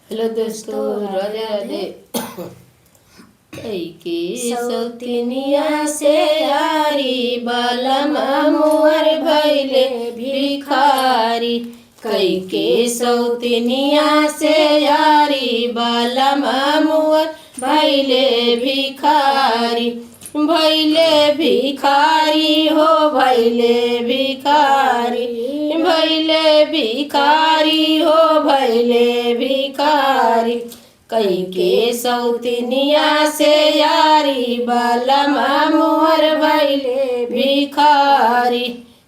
Hello दोस्तों, राधे राधे। कई के सौतनिया से यारी बालम मोर भैले भिखारी। कई के सौतनिया से यारी बालम मोर भैले भिखारी। भैले भिखारी हो भैले भिखारी, भैले भिखारी हो भैले भिखारी। कई के सौतनिया से यारी बालम मोर भैले भिखारी।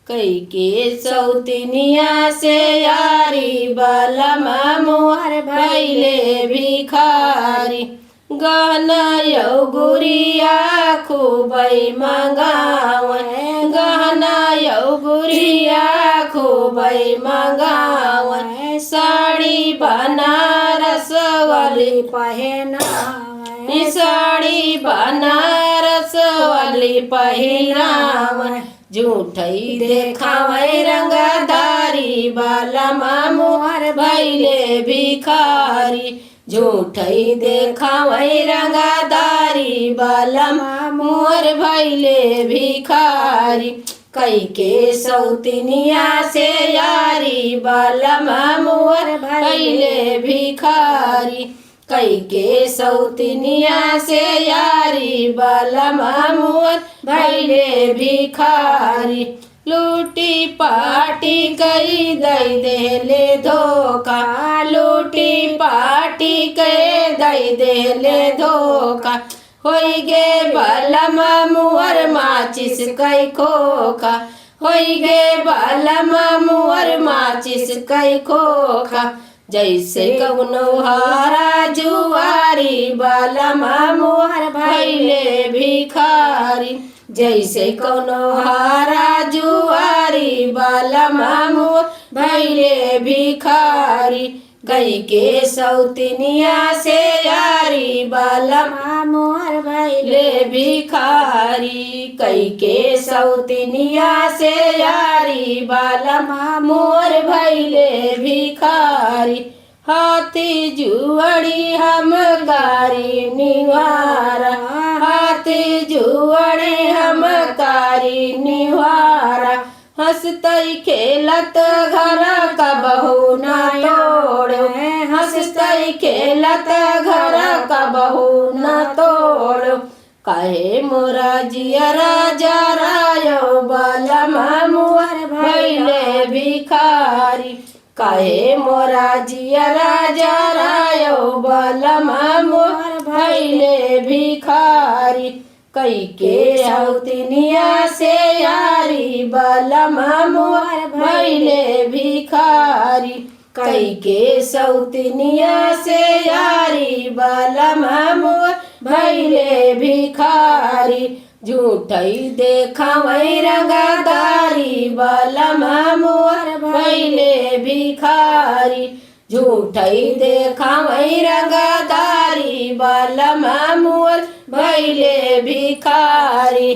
कई के सौतनिया से यारी बालम मोर भैले भिखारी। गहना यौ गुरिया खूबई मंगावे, गहना यौ गुरिया खूबई मंगावे। साड़ी बनारस वाली पहनावे, साड़ी बनारस वाली पहनावे। झूठई देखावे रंगधारी बालम मोर भैले भिखारी। झूठई देखावे रंगदारी बालम मोर भैले भिखारी। कई के सौतनिया से यारी बालम मोर भैले भिखारी। कई के सौतनिया से यारी बालम मोर भैले भिखारी। लूटी पाटी कई दई देले धोखा, लूटी पाटी कई दई देले धोखा। होई गे बालम मोर माचिस कई खोखा, होई गे बालम मोर माचिस कई खोखा। जैसे कौनो हारा जुआरी बालम मोर भैले भिखारी। जैसे कौनो हारा जुआरी बालम मोर भैले भिखारी। कई के सौतनिया से यारी बालम मोर भैले भिखारी। कई के सौतनिया से यारी बालम मोर भैले भिखारी। हाथी जुअड़ी हम गारी निवारा, हाथी जुअड़ी हम कारी निवारा। हंसतई खेलत घर का बहू न तोड़ो, हंसतई खेलत घर का बहू न तोड़ो। काहे मोरा जियरा जरायो बालम मोर भैले भिखारी। काहे मोरा जियरा जरायो बालम मोर भैले भिखारी। कई के सौतनिया से यारी बालम मोर भैले भिखारी। कई के सौतनिया से यारी बालम मोर भैले भिखारी। झूठई देखावे रंगदारी बालम मोर भैले भिखारी। झूठई देखावे रंगदारी बालम मोर भैले भिखारी।